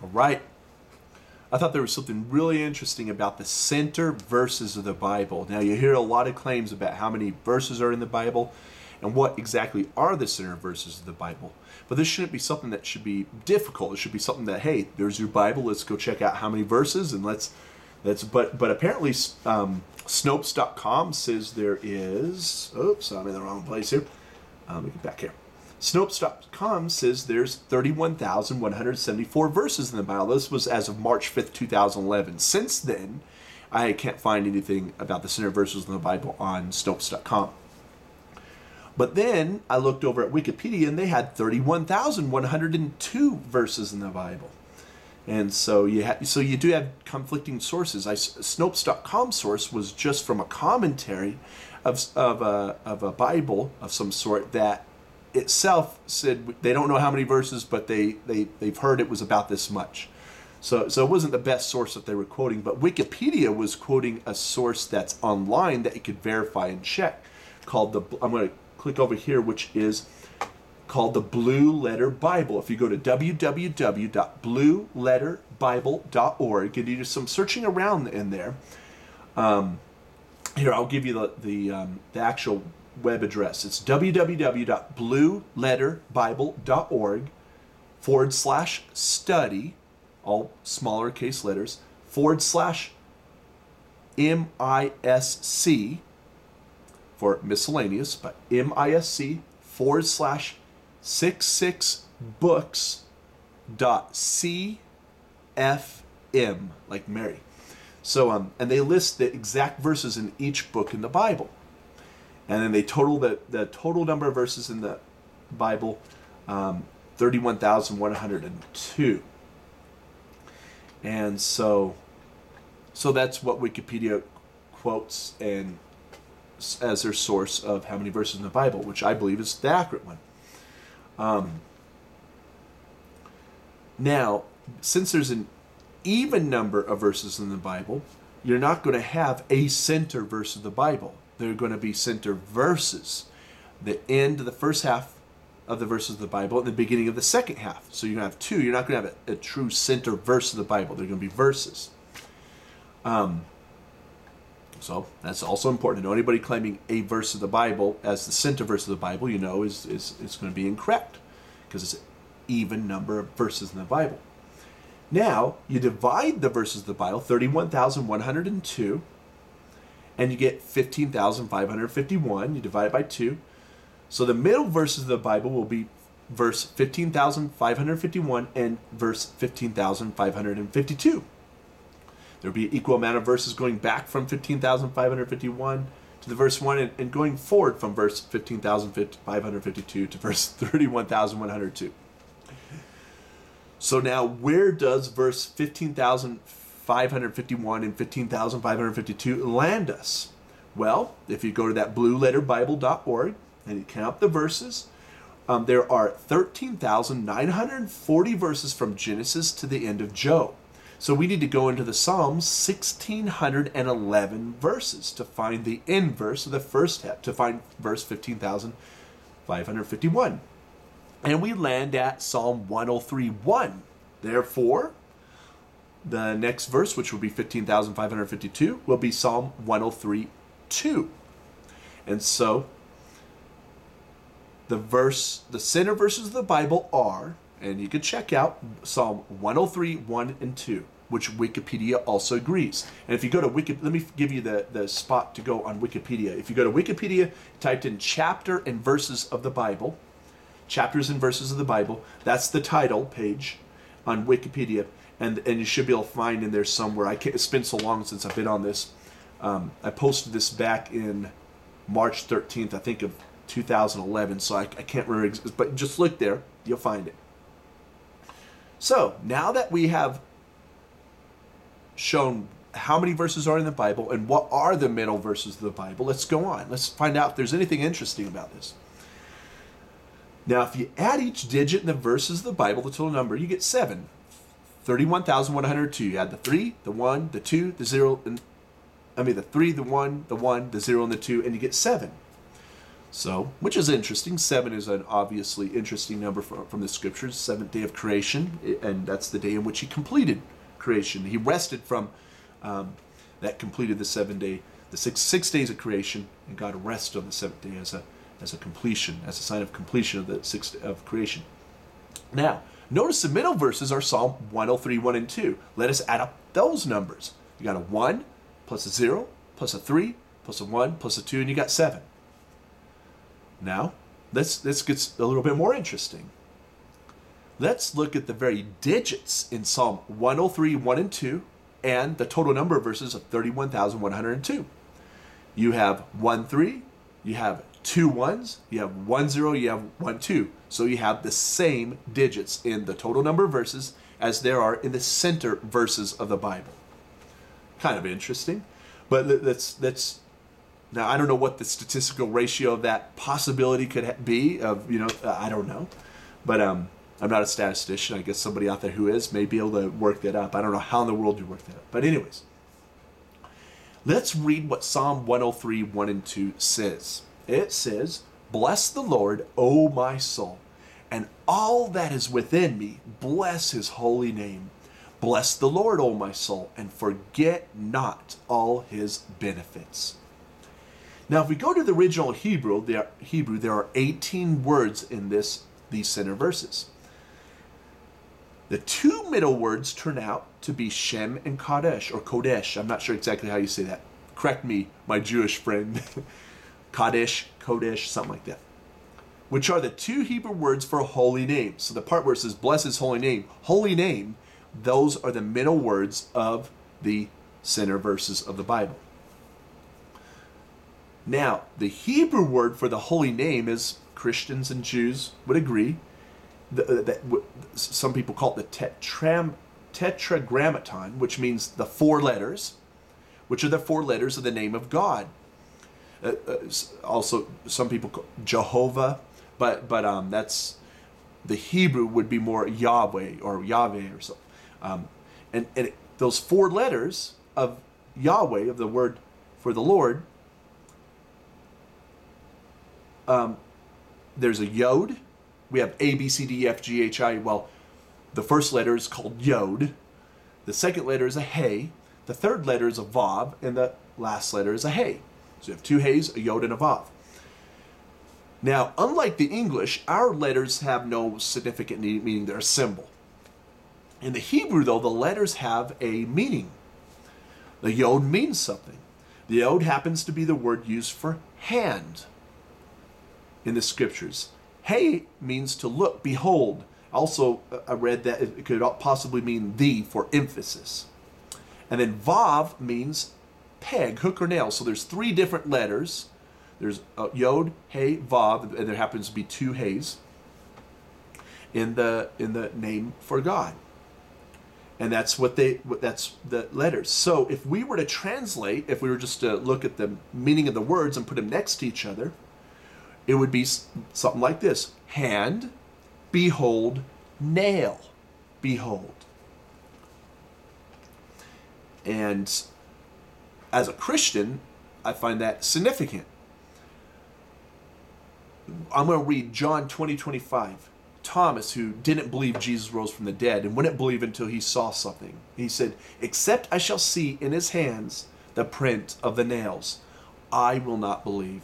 All right. I thought there was something really interesting about the center verses of the Bible. Now, you hear a lot of claims about how many verses are in the Bible and what exactly are the center verses of the Bible. But this shouldn't be something that should be difficult. It should be something that, hey, there's your Bible. Let's go check out how many verses and but apparently Snopes.com says there is, oops, I'm in the wrong place here. Let me get back here. Snopes.com says there's 31,174 verses in the Bible. This was as of March 5th, 2011. Since then, I can't find anything about the center verses in the Bible on Snopes.com. But then I looked over at Wikipedia and they had 31,102 verses in the Bible. And so you do have conflicting sources. Snopes.com source was just from a commentary of a Bible of some sort that itself said they don't know how many verses, but they've heard it was about this much. So it wasn't the best source that they were quoting, but Wikipedia was quoting a source that's online that you could verify and check, called I'm going to click over here, which is called the Blue Letter Bible. If you go to www.blueletterbible.org and you do some searching around in there, here I'll give you the actual web address. It's www.blueletterbible.org/study, all smaller case letters, /MISC for miscellaneous, but MISC /66books.cfm, like Mary. So, and they list the exact verses in each book in the Bible. And then they total the total number of verses in the Bible, 31,102. And so that's what Wikipedia quotes and as their source of how many verses in the Bible, which I believe is the accurate one. Now, since there's an even number of verses in the Bible, you're not going to have a center verse of the Bible. They're going to be center verses. The end of the first half of the verses of the Bible and the beginning of the second half. So you're going to have two. You're not going to have a true center verse of the Bible. They're going to be verses. So that's also important to know. Anybody claiming a verse of the Bible as the center verse of the Bible, you know, is going to be incorrect because it's an even number of verses in the Bible. Now, you divide the verses of the Bible, 31,102, and you get 15,551. You divide it by 2. So the middle verses of the Bible will be verse 15,551 and verse 15,552. There will be an equal amount of verses going back from 15,551 to the verse 1 and going forward from verse 15,552 to verse 31,102. So now, where does verse 15,551 and 15,552 land us? Well, if you go to that blueletterbible.org and you count up the verses, there are 13,940 verses from Genesis to the end of Job. So we need to go into the Psalms 1,611 verses to find the end verse of the first half, to find verse 15,551. And we land at Psalm 103:1. Therefore, the next verse, which will be 15,552, will be Psalm 103:2. And so, the center verses of the Bible are, and you can check out Psalm 103:1 and 2, which Wikipedia also agrees. And if you go to Wikipedia, let me give you the spot to go on Wikipedia. If you go to Wikipedia, typed in chapter and verses of the Bible, chapters and verses of the Bible, that's the title page on Wikipedia, and you should be able to find in there somewhere. It's been so long since I've been on this. I posted this back in March 13th, I think, of 2011, so I can't remember, but just look there, you'll find it. So, now that we have shown how many verses are in the Bible and what are the middle verses of the Bible, let's go on. Let's find out if there's anything interesting about this. Now, if you add each digit in the verses of the Bible, the total number, you get 7. 31,102. You add the 3, the 1, the 2, the 0, the 3, the 1, the 0, and the 2, and you get 7. So, which is interesting. 7 is an obviously interesting number from the scriptures. 7th day of creation, and that's the day in which he completed creation. He rested from that completed the 7 day, the six days of creation, and God rested on the 7th day as a completion, as a sign of completion of the 6th of creation. Now, notice the middle verses are Psalm 103, 1 and 2. Let us add up those numbers. You got a 1 plus a 0 plus a 3 plus a 1 plus a 2, and you got 7. Now, this gets a little bit more interesting. Let's look at the very digits in Psalm 103, 1 and 2, and the total number of verses of 31,102. You have 1, 3, you have 2 1s, you have 1 0, you have 1 2. So you have the same digits in the total number of verses as there are in the center verses of the Bible. Kind of interesting. But that's now, I don't know what the statistical ratio of that possibility could be. I don't know. But I'm not a statistician. I guess somebody out there who is may be able to work that up. I don't know how in the world you work that up. But anyways, let's read what Psalm 103, 1 and 2 says. It says, "Bless the Lord, O my soul, and all that is within me, bless his holy name. Bless the Lord, O my soul, and forget not all his benefits." Now, if we go to the original Hebrew, there are 18 words in these center verses. The 2 middle words turn out to be Shem and Kadesh, or Kodesh. I'm not sure exactly how you say that. Correct me, my Jewish friend. Kadesh, Kodesh, something like that. Which are the 2 Hebrew words for holy name. So the part where it says, bless his holy name, those are the middle words of the center verses of the Bible. Now, the Hebrew word for the holy name, is Christians and Jews would agree, that some people call it the Tetragrammaton, which means the 4 letters, which are the 4 letters of the name of God. Also, some people call Jehovah, but that's the Hebrew would be more Yahweh or something. And those 4 letters of Yahweh, of the word for the Lord, there's a Yod. We have A, B, C, D, E, F, G, H, I. Well, the first letter is called Yod. The second letter is a Hey. The third letter is a Vav. And the last letter is a Hey. So you have 2 Heys, a Yod, and a Vav. Now, unlike the English, our letters have no significant meaning. They're a symbol. In the Hebrew, though, the letters have a meaning. The Yod means something. The Yod happens to be the word used for hand in the scriptures. Hey means to look, behold. Also, I read that it could possibly mean thee for emphasis. And then Vav means peg, hook or nail. So there's 3 different letters. There's Yod, Hey, Vav, and there happens to be 2 Heys in the name for God. And that's that's the letters. So if we were to translate, if we were just to look at the meaning of the words and put them next to each other, it would be something like this: hand, behold, nail, behold. And as a Christian, I find that significant. I'm going to read John 20:25. Thomas, who didn't believe Jesus rose from the dead and wouldn't believe until he saw something. He said, "Except I shall see in his hands the print of the nails, I will not believe."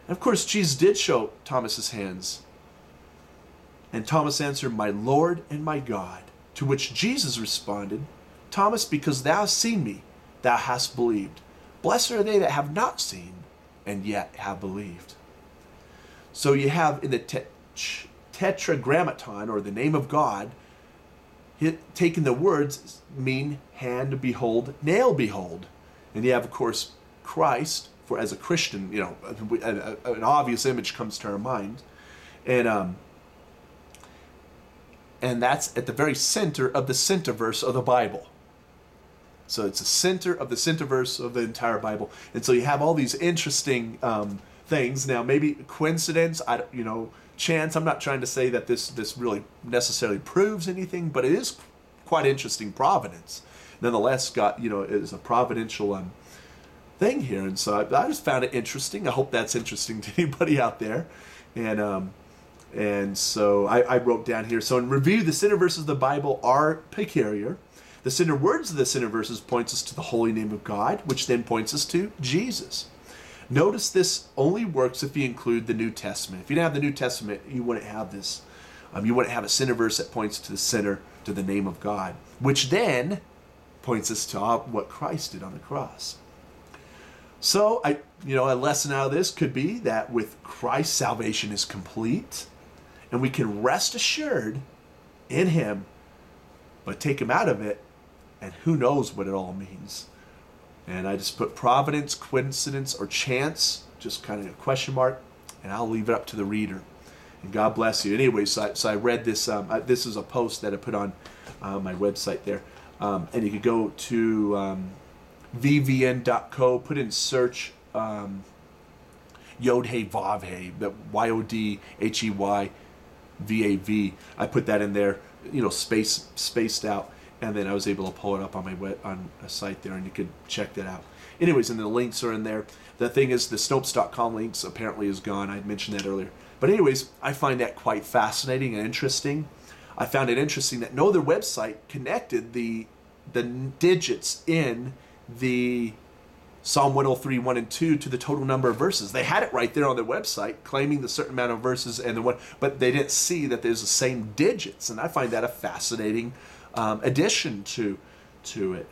And of course, Jesus did show Thomas his hands. And Thomas answered, "My Lord and my God." To which Jesus responded, "Thomas, because thou hast seen me, thou hast believed. Blessed are they that have not seen, and yet have believed." So you have in the Tetragrammaton, or the name of God, taking the words mean hand, behold, nail, behold. And you have, of course, Christ, for as a Christian, an obvious image comes to our mind. And that's at the very center of the center verse of the Bible. So it's the center of the center verse of the entire Bible. And so you have all these interesting things. Now, maybe coincidence, chance. I'm not trying to say that this really necessarily proves anything, but it is quite interesting providence. Nonetheless, God, is a providential thing here. And so I just found it interesting. I hope that's interesting to anybody out there. And so I wrote down here, so in review, the center verses of the Bible are peculiar. The center words of the center verses points us to the holy name of God, which then points us to Jesus. Notice this only works if you include the New Testament. If you didn't have the New Testament, you wouldn't have this. You wouldn't have a center verse that points to the center, to the name of God, which then points us to what Christ did on the cross. So, a lesson out of this could be that with Christ, salvation is complete, and we can rest assured in Him, but take Him out of it, and who knows what it all means. And I just put providence, coincidence, or chance, just kind of a question mark, and I'll leave it up to the reader. And God bless you. Anyway, so I read this. This is a post that I put on my website there. And you could go to vvn.co, put in search Yod-Heh Vav-Heh, the Yodheyvav. I put that in there, spaced out. And then I was able to pull it up on on a site there, and you could check that out. Anyways, and the links are in there. The thing is, the Snopes.com links apparently is gone. I mentioned that earlier. But anyways, I find that quite fascinating and interesting. I found it interesting that no other website connected the digits in the Psalm 103, 1 and 2 to the total number of verses. They had it right there on their website, claiming the certain amount of verses and the one, but they didn't see that there's the same digits. And I find that a fascinating addition to it.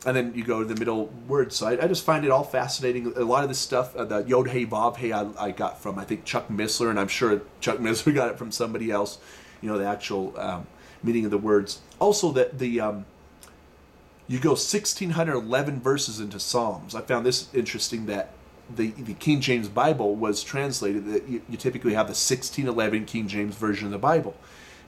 And then you go to the middle word site. I just find it all fascinating. A lot of this stuff, the Yod-Heh Vav-Heh, I got from, I think, Chuck Missler, and I'm sure Chuck Missler got it from somebody else, the actual meaning of the words. Also, that you go 1,611 verses into Psalms. I found this interesting, that the King James Bible was translated, that you typically have the 1611 King James Version of the Bible.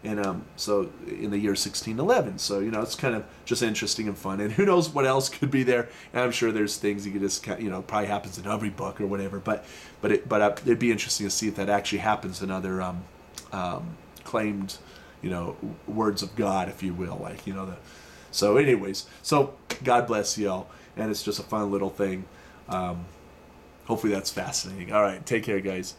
And so in the year 1611, so it's kind of just interesting and fun, and who knows what else could be there. And I'm sure there's things you could just probably happens in every book or whatever. But it'd be interesting to see if that actually happens in other claimed words of God, if you will, So anyways, so God bless y'all, and it's just a fun little thing. Hopefully that's fascinating. All right, take care, guys.